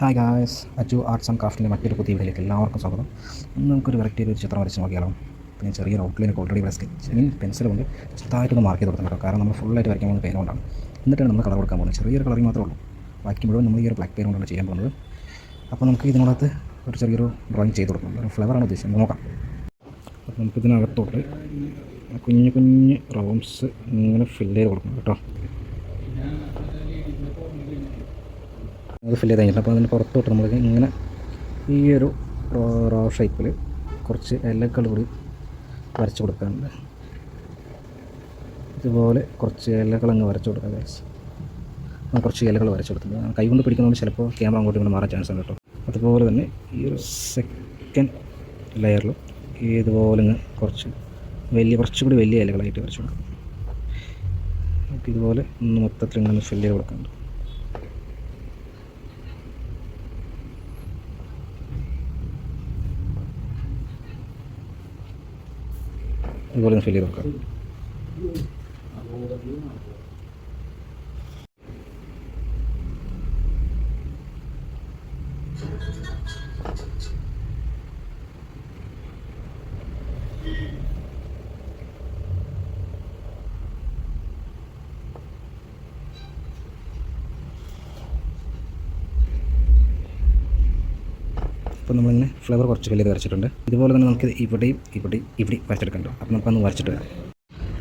Hi guys, Aju arts and ക്രാഫ്റ്റിൻ്റെ മറ്റൊരു പുതിയ വീഡിയോയിലേക്ക് എല്ലാവർക്കും സ്വാഗതം. ഇന്ന് നമുക്കൊരു വെറൈറ്റി ഒരു ചിത്രം വരച്ച് നോക്കിയാലോ. പിന്നെ ചെറിയൊരു ഔട്ട്ലൈനൊക്കെ ഓൾറെഡി ഇവിടെ സ്കെച്ച് പെൻസിൽ കൊണ്ട് ചെറുതായിട്ടൊന്ന് മാർക്ക് ചെയ്ത് കൊടുക്കണം കേട്ടോ. കാരണം നമ്മൾ ഫുള്ളായിട്ട് വരയ്ക്കാൻ പോകുന്ന പെയിൻ കൊണ്ടാണ്. എന്നിട്ടാണ് നമ്മൾ കളർ കൊടുക്കാൻ പോകുന്നത്. ചെറിയൊരു കളറിങ് മാത്രമേ ഉള്ളൂ. ബാക്കി മുഴുവൻ നമ്മൾ ഈ ഒരു ബ്ലാക്ക് പെയിൻ കൊണ്ടാണ് ചെയ്യാൻ പോകുന്നത്. അപ്പോൾ നമുക്ക് ഇതിനകത്ത് ഒരു ചെറിയൊരു ഡ്രോയിങ് ചെയ്ത് കൊടുക്കണം. ഒരു ഫ്ലവറാണ് ഉദ്ദേശിച്ചത്, നോക്കാം. അപ്പോൾ നമുക്കിതിനകത്തോട്ട് കുഞ്ഞ് കുഞ്ഞ് റൗണ്ട്സ് ഇങ്ങനെ ഫില്ല് ചെയ്ത് കൊടുക്കണം കേട്ടോ. അത് ഫില്ല് ചെയ്ത് കഴിഞ്ഞിട്ട് അപ്പോൾ അതിൻ്റെ പുറത്തോട്ട് നമ്മൾ ഇങ്ങനെ ഈ ഒരു റോ ഷേപ്പിൽ കുറച്ച് ഇലകൾ കൂടി വരച്ച് കൊടുക്കാറുണ്ട്. ഇതുപോലെ കുറച്ച് ഇലകൾ അങ്ങ് വരച്ച് കൊടുക്കാം ഗൈസ്. കുറച്ച് ഇലകൾ വരച്ച് കൊടുത്തിട്ടുണ്ട്. കൈ കൊണ്ട് പിടിക്കുന്നതുകൊണ്ട് ചിലപ്പോൾ ക്യാമറ അങ്ങോട്ട് ഇങ്ങനെ മാറാൻ ചാൻസ് ഉണ്ട് കേട്ടോ. അതുപോലെ തന്നെ ഈ ഒരു സെക്കൻഡ് ലെയറിലും ഇതുപോലെ ഇങ്ങ് കുറച്ചുകൂടി വലിയ ഇലകളായിട്ട് വരച്ച് കൊടുക്കാം. നമുക്ക് ഇതുപോലെ ഒന്ന് മൊത്തത്തിൽ ഇങ്ങനെ ഫില്ല് ചെയ്ത് കൊടുക്കാറുണ്ട്. ഇതുപോലെ ഒന്ന് ഫില്ല് ചെയ്ത് കൊടുക്കാം. അപ്പോൾ നമ്മളിങ്ങനെ ഫ്ലവർ കുറച്ച് ഫില്ല് ചെയ്ത് വരച്ചിട്ടുണ്ട്. ഇതുപോലെ തന്നെ നമുക്ക് ഇവിടെയും വരച്ചെടുക്കുന്നുണ്ട്. അപ്പോൾ നമുക്കൊന്ന് വരച്ചിട്ട് വരാം.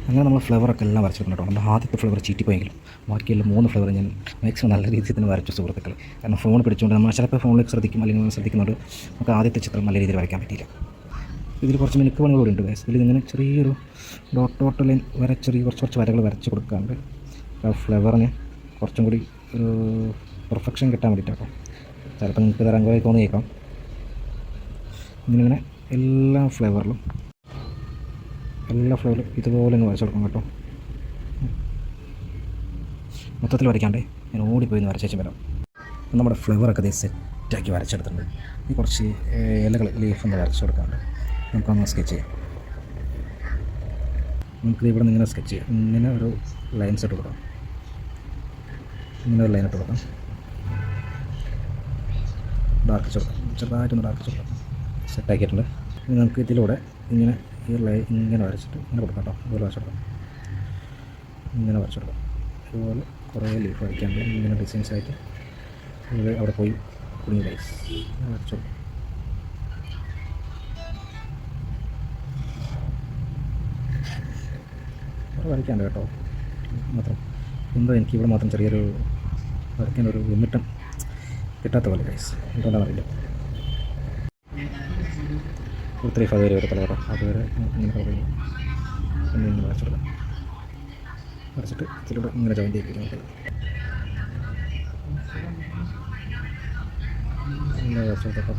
അങ്ങനെ നമ്മൾ ഫ്ലവറൊക്കെ എല്ലാം വരച്ചിട്ടുണ്ട് കേട്ടോ. നമ്മുടെ ആദ്യത്തെ ഫ്ലവർ ചീറ്റിപ്പോയെങ്കിലും ബാക്കിയുള്ള 3 ഫ്ലവർ ഞാൻ മാക്സിമം നല്ല രീതിയിൽ തന്നെ വരച്ചു സുഹൃത്തുക്കൾ. കാരണം ഫോൺ പിടിച്ചുകൊണ്ട് നമ്മൾ ചിലപ്പോൾ ഫോണിലേക്ക് ശ്രദ്ധിക്കും, അല്ലെങ്കിൽ ശ്രദ്ധിക്കുന്നുണ്ട് നമുക്ക് ആദ്യത്തെ ചിത്രം നല്ല രീതിയിൽ വരയ്ക്കാൻ പറ്റിയില്ല. ഇതിൽ കുറച്ച് മിനുക്ക് പണികൾ കൂടി ഉണ്ട് ഗൈസ്. ഇതിലിങ്ങനെ ചെറിയൊരു ഡോട്ട് ലൈൻ കുറച്ച് വരകൾ വരച്ച് കൊടുക്കാറുണ്ട്. ഫ്ലവറിന് കുറച്ചും കൂടി ഒരു പെർഫെക്ഷൻ കിട്ടാൻ വേണ്ടിയിട്ടാട്ടോ. ചിലപ്പോൾ നിങ്ങൾക്ക് രംഗമായി തോന്നിയേക്കാം. ഇങ്ങനെ എല്ലാ ഫ്ലേവറിലും ഇതുപോലെ ഒന്ന് വരച്ച് കൊടുക്കണം കേട്ടോ. മൊത്തത്തിൽ വരയ്ക്കാണ്ടേ ഞാൻ ഓടിപ്പോയി ഒന്ന് വരച്ചേച്ചും വരാം. നമ്മുടെ ഫ്ലേവറൊക്കെ അതേ സെറ്റാക്കി വരച്ചെടുത്തിട്ടുണ്ട്. ഈ കുറച്ച് ഇലകൾ ലീഫ് ഒന്ന് വരച്ച് കൊടുക്കാറുണ്ട്. നമുക്കൊന്ന് സ്കെച്ച് ചെയ്യാം. നമുക്കിത് ഇവിടെ നിന്ന് ഇങ്ങനെ സ്കെച്ച് ചെയ്യാം. ഇങ്ങനെ ഒരു ലൈൻസ് ഇട്ട് കൊടുക്കാം. ഇങ്ങനെ ഒരു ലൈൻ ഇട്ട് കൊടുക്കാം. ഡാർക്ക് കൊടുക്കാം. ചെറുതായിട്ടൊന്ന് ഡാർക്ക് കൊടുക്കാം. സെറ്റാക്കിയിട്ടുണ്ട്. ഇനി നമുക്ക് ഇതിലൂടെ ഇങ്ങനെ ഈ ലൈൻ ഇങ്ങനെ വരച്ചിട്ട് ഇങ്ങനെ കൊടുക്കാം കേട്ടോ. ഇതുപോലെ വരച്ചെടുക്കാം. ഇങ്ങനെ വരച്ചെടുക്കാം. ഇതുപോലെ കുറേ ലീഫ് വരയ്ക്കാണ്ട് ഇങ്ങനെ ഡിസൈൻസ് ആയിട്ട് ഇത് അവിടെ പോയി കുടുങ്ങി ലൈസ് വരച്ചെടുക്കാം. അവിടെ വരയ്ക്കാണ്ട് കേട്ടോ. മാത്രം എന്തോ എനിക്ക് ഇവിടെ മാത്രം ചെറിയൊരു വരയ്ക്കാനൊരു ലിമിറ്റം കിട്ടാത്ത പോലെ ലൈസ് എന്തുകൊണ്ടാണെന്ന് അറിയില്ല. 3-5 വരെ കളറോ അതുവരെ ഇങ്ങനെ കളർ ചെയ്യും. പിന്നെ ഇങ്ങനെ വരച്ചെടുക്കാം. വരച്ചിട്ട് ഇതിലൂടെ ഇങ്ങനെ ജോയിൻ ചെയ്യിപ്പിക്കും. ഇങ്ങനെ വരച്ചെടുക്കാം.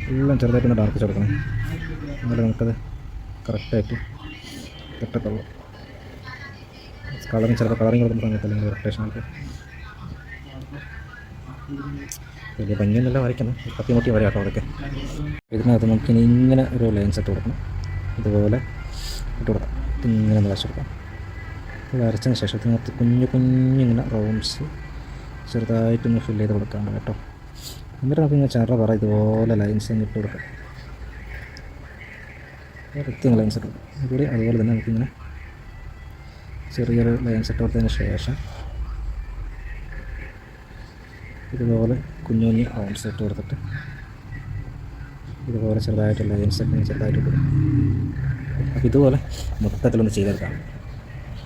എല്ലാം ചെറുതായിട്ടൊന്ന് ഡാർക്ക് കൊടുക്കണം. എന്നാലും നമുക്കത് കറക്റ്റായിട്ട് കിട്ടത്തുള്ളൂ. ചിലപ്പോൾ കളറിങ് കൊടുക്കുന്ന സമയത്ത് അല്ലെങ്കിൽ റൊട്ടേഷനൊക്കെ വലിയ ഭംഗിയൊന്നുമില്ല വരയ്ക്കുന്നത്. തട്ടിമുട്ടി വരാം കേട്ടോ അതൊക്കെ. ഇതിനകത്ത് നമുക്കിനി ഇങ്ങനെ ഒരു ലൈൻസ് ഇട്ട് കൊടുക്കണം. ഇതുപോലെ ഇട്ട് കൊടുക്കാം. ഇങ്ങനെ ഒന്ന് വരച്ചെടുക്കാം. വരച്ചതിന് ശേഷം ഇതിനകത്ത് കുഞ്ഞിങ്ങനെ റൗണ്ട്സ് ചെറുതായിട്ടൊന്ന് ഫില്ല് ചെയ്ത് കൊടുക്കാം കേട്ടോ. എന്നിട്ട് നമുക്കിങ്ങനെ ചെറുതാ ഇതുപോലെ ലൈൻസ് ഇട്ട് കൊടുക്കാം. വൃത്തിയുള്ള ലൈൻസ് ഇട്ട് കൊടുക്കാം. ഇവിടെ അതുപോലെ തന്നെ നമുക്കിങ്ങനെ ചെറിയൊരു ലൈൻസ് ഇട്ട് കൊടുത്തതിന് ശേഷം ഇതുപോലെ കുഞ്ഞു റൗണ്ട്സ് ഇട്ട് കൊടുത്തിട്ട് ഇതുപോലെ ചെറുതായിട്ടുള്ള ലൈൻസൊക്കെ ചെറുതായിട്ട് കൊടുക്കും. അപ്പോൾ ഇതുപോലെ മൊത്തത്തിലൊന്ന് ചെയ്തെടുക്കാം.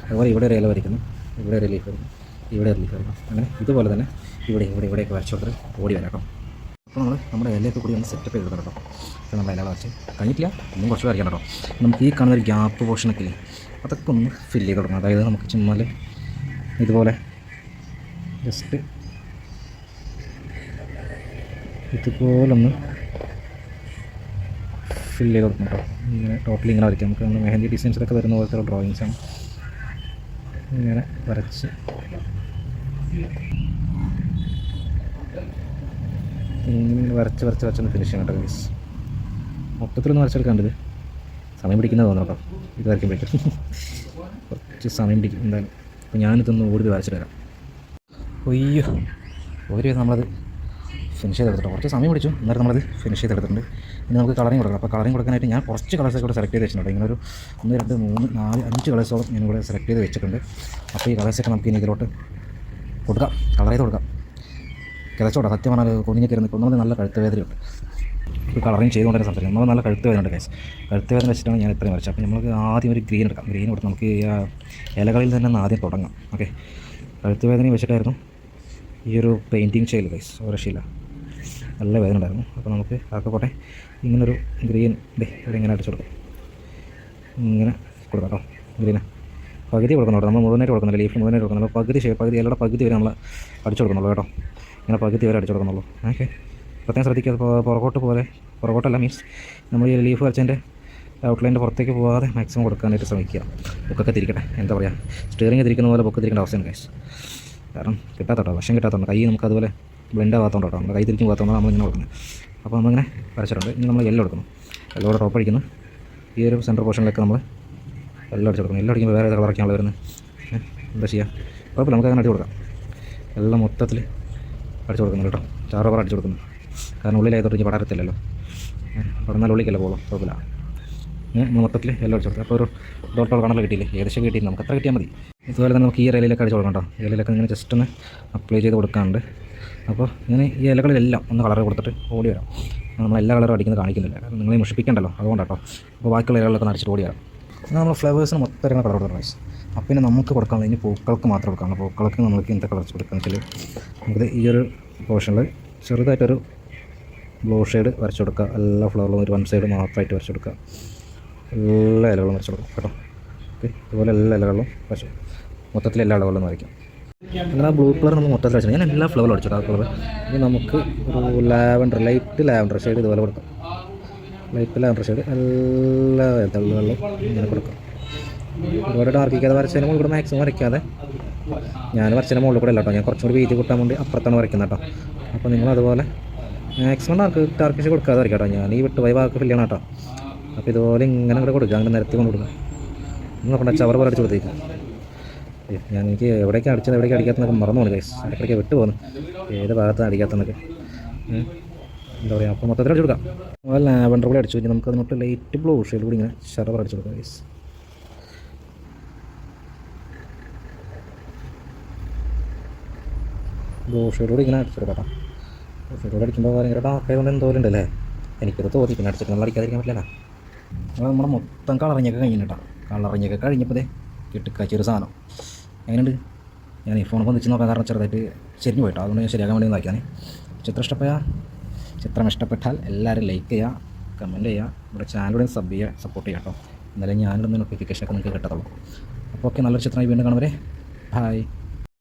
അതുപോലെ ഇവിടെ ഒരു ഇല വരയ്ക്കുന്നു, ഇവിടെ ഒരു ലീഫ് വരുന്നു, ഇവിടെ ഒരു ലീഫ് വരുന്നു. അങ്ങനെ ഇതുപോലെ തന്നെ ഇവിടെയൊക്കെ വരച്ച് കൊടുത്തിട്ട് ഓടി വരാം കേട്ടോ. അപ്പോൾ നമ്മുടെ ഇലയൊക്കെ കൂടി ഒന്ന് സെറ്റപ്പ് ചെയ്ത് കേട്ടോ. അപ്പോൾ നമ്മൾ ഇല വരച്ച് കഴിഞ്ഞിട്ടില്ല, ഇന്നും കുറച്ച് വരയ്ക്കാം കേട്ടോ. നമുക്ക് ഈ കാണുന്ന ഒരു ഗ്യാപ്പ് പോർഷനൊക്കെ ഇല്ലേ, അതൊക്കെ ഒന്ന് ഫില്ല് ചെയ്ത് കൊടുക്കണം. അതായത് നമുക്ക് ചുമ്മാൽ ഇതുപോലെ ജസ്റ്റ് ഇതുപോലൊന്ന് ഫില്ല് ചെയ്ത് കൊടുക്കണം കേട്ടോ. ഇങ്ങനെ ടോട്ടലി ഇങ്ങനെ വരയ്ക്കാം. നമുക്ക് നമ്മൾ മെഹന്തി ഡിസൈൻസിലൊക്കെ വരുന്ന പോലത്തെ ഡ്രോയിങ്സാണ്. ഇങ്ങനെ വരച്ച് ഇങ്ങനെ വരച്ചൊന്ന് ഫിനിഷ് ചെയ്യണം കേട്ടോ. ഗൈസ് മൊത്തത്തിലൊന്ന് വരച്ചെടുക്കാണ്ടത് സമയം പിടിക്കുന്നത് തോന്നണം കേട്ടോ ഇത് വരയ്ക്കുമ്പോഴേക്കും. കുറച്ച് സമയം പിടിക്കും എന്തായാലും. അപ്പോൾ ഞാനിതൊന്ന് ഓടി വരച്ചിട്ട് തരാം. അയ്യോ, ഒരു നമ്മളത് ഫിനിഷ് ചെയ്തെടുത്തിട്ട് കുറച്ച് സമയം പിടിച്ചു, എന്നാലും നമ്മളത് ഫിനിഷ് ചെയ്തെടുത്തിട്ടുണ്ട്. ഇനി നമുക്ക് കളറിങ് കൊടുക്കണം. അപ്പോൾ കളറിങ് കൊടുക്കാനായിട്ട് ഞാൻ കുറച്ച് കളേഴ്സൊക്കെ കൂടെ സെലക്ട് ചെയ്ത് വെച്ചിട്ടുണ്ട്. ഇങ്ങനെ ഒരു 1 2 3 4 5 കളേഴ്സോളം ഞാനിവിടെ സെലക്ട് ചെയ്ത് വെച്ചിട്ടുണ്ട്. അപ്പോൾ ഈ കളേഴ്സൊക്കെ നമുക്ക് ഇനി ഇതിലോട്ട് കൊടുക്കാം, കളർ ചെയ്ത് കൊടുക്കാം. കിതച്ചോട്ടെ, സത്യം പറഞ്ഞാൽ കുഞ്ഞിക്ക് ഇരുന്ന് ഒന്നാമത് നല്ല കഴുത്ത് വേദനയുണ്ട്. ഇപ്പോൾ കളറിങ് ചെയ്തുകൊണ്ടേ സംസാരിക്കും. നമ്മൾ നല്ല കഴുത്ത് വേദന ഉണ്ട് ഗൈസ്. കഴുത്ത് വേദന വെച്ചിട്ടാണ് ഞാൻ ഇത്രയും വരച്ചത്. അപ്പോൾ നമുക്ക് ആദ്യം ഒരു ഗ്രീൻ എടുക്കാം. ഗ്രീൻ കൊടുത്ത് നമുക്ക് ഈ ഇലകളിൽ തന്നെ ആദ്യം തുടങ്ങാം. ഓക്കെ, കഴുത്ത് വേദനയും വെച്ചിട്ടായിരുന്നു ഈ ഒരു പെയിൻറ്റിങ് ചെയ്യൽ ഗൈസ്. ഒരു രക്ഷയില്ല, നല്ല വേദന ഉണ്ടായിരുന്നു. അപ്പോൾ നമുക്ക് ആക്കപ്പോട്ടെ ഇങ്ങനൊരു ഗ്രീൻ ഇവിടെ ഇങ്ങനെ അടിച്ചു കൊടുക്കാം. ഇങ്ങനെ കൊടുക്കാം കേട്ടോ. ഗ്രീന് പകുതി കൊടുക്കണം കേട്ടോ, നമ്മൾ മുഴുവനായിട്ട് കൊടുക്കുന്നില്ല, ലീഫ് മുഴുവനായിട്ട് കൊടുക്കുന്നുള്ളൂ. പകുതി ഇലയുടെ പകുതി വരെ നമ്മൾ അടിച്ചു കൊടുക്കുന്നുള്ളൂ കേട്ടോ. ഇങ്ങനെ പകുതി വരെ അടിച്ചു കൊടുക്കുന്നുള്ളൂ. ഓക്കെ, പ്രത്യേകം ശ്രദ്ധിക്കുക. പുറകോട്ടല്ല, മീൻസ് നമ്മൾ ഈ ലീഫ് വരച്ചതിൻ്റെ ഔട്ട്ലൈൻ്റെ പുറത്തേക്ക് പോകാതെ മാക്സിമം കൊടുക്കാനായിട്ട് ശ്രമിക്കുക. ബുക്കൊക്കെ തിരിക്കട്ടെ, എന്താ പറയുക, സ്റ്റിയറിംഗ് തിരിക്കുന്ന പോലെ ബുക്ക് തിരിക്കേണ്ട അവസ്ഥയാണ് ഗൈസ്. കാരണം കിട്ടാത്തോട്ടോ, വശം കിട്ടാത്തതുകൊണ്ട് കൈ നമുക്ക് അതുപോലെ ബ്ലെൻഡ് ആവാത്തതുകൊണ്ട് കേട്ടോ, നമ്മുടെ കൈ തിരിക്കും പോകാത്തതുകൊണ്ട് നമ്മളിങ്ങനെ കൊടുക്കുന്നത്. അപ്പോൾ നമ്മളിങ്ങനെ വരച്ചിട്ടുണ്ട്. ഇനി നമ്മൾ യെല്ലോ എടുക്കുന്നു. യെല്ലോടെ ടോപ്പ് അടിക്കുന്നു. ഈ ഒരു സെൻറ്റർ പോർഷനിലൊക്കെ നമ്മൾ യെല്ലോ അടിച്ച് കൊടുക്കണം. യെല്ലോ അടിക്കുമ്പോൾ വേറെ ഏത് കളറൊക്കെയാണ് വരുന്നത്, എന്താ ചെയ്യുക, കുഴപ്പമില്ല, നമുക്ക് അങ്ങനെ അടിച്ച് കൊടുക്കാം. എല്ലാം മൊത്തത്തിൽ അടിച്ച് കൊടുക്കുന്നു കേട്ടോ, ചാറ് പറ അടിച്ച് കൊടുക്കുന്നു. കാരണം ഉള്ളിലായതോട്ട് ഇനി പടരത്തില്ലല്ലോ, പടന്നാൽ ഉള്ളിക്കല്ല പോകും, കുഴപ്പമില്ല. മൊത്തത്തിൽ യെല്ലോ അടിച്ച് കൊടുക്കുക. അപ്പോൾ ഒരു ഡോട്ടോൾ കളർ കിട്ടിയില്ലേ, ഏകദേശം കിട്ടി, നമുക്ക് എത്ര കിട്ടിയാൽ മതി. ഇതുപോലെ തന്നെ നമുക്ക് ഈ ഇലയിലൊക്കെ അടിച്ച് കൊടുക്കാം കേട്ടോ. ഇലയിലൊക്കെ ഇങ്ങനെ ജസ്റ്റ് ഒന്ന് അപ്ലൈ ചെയ്ത് കൊടുക്കാറുണ്ട്. അപ്പോൾ ഇങ്ങനെ ഈ ഇലകളിലെല്ലാം ഒന്ന് കളർ കൊടുത്തിട്ട് ഓടി വരാം. നമ്മൾ എല്ലാ കളറും അടിക്കുന്നത് കാണിക്കുന്നില്ല, കാരണം നിങ്ങളെ മുഷിപ്പിക്കണ്ടല്ലോ, അതുകൊണ്ടാട്ടോ. അപ്പോൾ ബാക്കിയുള്ള ഇലകളൊക്കെ അടിച്ചിട്ട് ഓടി വരാം. എന്നാൽ നമ്മൾ ഫ്ലവേഴ്സിന് മൊത്തം കളർ കൊടുക്കണം ഗൈസ്. അപ്പോൾ പിന്നെ നമുക്ക് കൊടുക്കാനുള്ള ഇനി പൂക്കൾക്ക് മാത്രം കൊടുക്കാം. പൂക്കൾക്ക് നമുക്ക് എന്തൊക്കെ കളർ കൊടുക്കുകയെന്ന് വെച്ചാൽ നമുക്ക് ഈ ഒരു പോർഷനിൽ ചെറുതായിട്ടൊരു ബ്ലൂ ഷെയ്ഡ് വരച്ചു കൊടുക്കുക. എല്ലാ ഫ്ലവറിലും ഒരു 1 സൈഡ് മാത്രമായിട്ട് വരച്ചു കൊടുക്കുക. എല്ലാ ഇലകളും വരച്ചു കൊടുക്കും കേട്ടോ. ഓക്കെ, ഇതുപോലെ എല്ലാ ഇലകളിലും വരച്ചു, മൊത്തത്തിൽ എല്ലാ ഇലകളിലും വരയ്ക്കാം. അങ്ങനെ ബ്ലൂ കളർ നമ്മൾ മൊത്തത്തിൽ അടിച്ചു. ഞാൻ എല്ലാ ഫ്ലവറും അടിച്ചു ആ കളർ. ഇനി നമുക്ക് ഒരു ലൈറ്റ് ലാവൻഡർ ഷെയ്ഡ് ഇതുപോലെ കൊടുക്കാം. ലൈറ്റ് ലാവൻഡർ ഷെയ്ഡ് എല്ലാ ഇതളുകളിലും ഇങ്ങനെ കൊടുക്കാം. ഒരുപാട് ഡാർക്കിക്കാതെ വരച്ചതിന് മുകളിൽ കൂടെ മാക്സിമം വരയ്ക്കാതെ, ഞാൻ വരച്ചതിന് മുകളിൽ കൂടെ അല്ല കേട്ടോ, ഞാൻ കുറച്ചും കൂടി വീതി കൂട്ടാൻ വേണ്ടി അപ്പുറത്താണ് വരയ്ക്കുന്നത് കേട്ടോ. അപ്പോൾ നിങ്ങൾ അതുപോലെ മാക്സിമം ഡാർക്കിഷ് കൊടുക്കാതെ വരയ്ക്കാം കേട്ടോ. ഞാൻ ഈ വിട്ടുപോയ വാക്ക് ഫില്ല് ചെയ്യണം കേട്ടോ. അപ്പോൾ ഇതുപോലെ ഇങ്ങനെ കൂടെ കൊടുക്കുക, അങ്ങനെ നിരത്തി കൊണ്ട് കൊടുക്കുക. നിങ്ങൾ പറഞ്ഞാൽ ചവർ പോലെ അടിച്ച് കൊടുത്തേക്കും. എനിക്ക് എവിടേക്കാണ് അടിച്ചത് എവിടേക്ക് അടിക്കാത്തതൊക്കെ മറന്നു പോകുന്നു ഗൈസ്. ഇടയ്ക്കിടയ്ക്ക് വിട്ടു പോകുന്നു ഏത് ഭാഗത്താണ് അടിക്കാത്തതെന്നൊക്കെ, എന്താ പറയുക. അപ്പോൾ മൊത്തത്തിൽ അടിച്ചു കൊടുക്കാം. അതുപോലെ ലാവൻഡർ കൂടി അടിച്ചു. ഇനി നമുക്ക് അതിനോട്ട് ലൈറ്റ് ബ്ലൂ ഷെയ്ഡ് കൂടി ഇങ്ങനെ ഷറർ അടിച്ചു കൊടുക്കാം ഗൈസ്. ബ്ലൂ ഷെയ്ഡ് കൂടി ഇങ്ങനെ അടിച്ചു കൊടുക്കാം. ബ്ലൂ ഷെയ്ഡ് കൂടെ അടിക്കുമ്പോൾ ഭയങ്കര ഡാർക്കായതുകൊണ്ട് എന്തോലുണ്ടല്ലേ, എനിക്കത് തോന്നി. പിന്നെ അടിച്ചിട്ട് നമ്മൾ അടിക്കാതിരിക്കാൻ പറ്റില്ല. നമ്മുടെ മൊത്തം കളറിഞ്ഞൊക്കെ കഴിഞ്ഞിട്ടാ. കളറിഞ്ഞൊക്കെ കഴിഞ്ഞപ്പോൾ കിട്ടിക്കാച്ചൊരു സാധനം എങ്ങനെയുണ്ട്. ഞാൻ ഈ ഫോൺ വെച്ച് നോക്കാൻ കാരണം ചെറുതായിട്ട് ചെരിഞ്ഞു പോയിട്ടോ, അതുകൊണ്ട് ഞാൻ ശരിയാക്കാൻ വേണ്ടി നോക്കിയാണ്. ചിത്രം ഇഷ്ടപ്പെട്ടാൽ എല്ലാവരും ലൈക്ക് ചെയ്യുക, കമൻറ്റ് ചെയ്യുക, നമ്മുടെ ചാനലിലൂടെ സബ് ചെയ്യുക, സപ്പോർട്ട് ചെയ്യുക കേട്ടോ. എന്നാലും ഞാനിടുന്ന നോട്ടിഫിക്കേഷനൊക്കെ നിങ്ങൾക്ക് കിട്ടത്തുള്ളൂ. അപ്പോൾ ഓക്കെ, നല്ലൊരു ചിത്രമായി വീണ്ടും കാണുവരെ. ബായ്.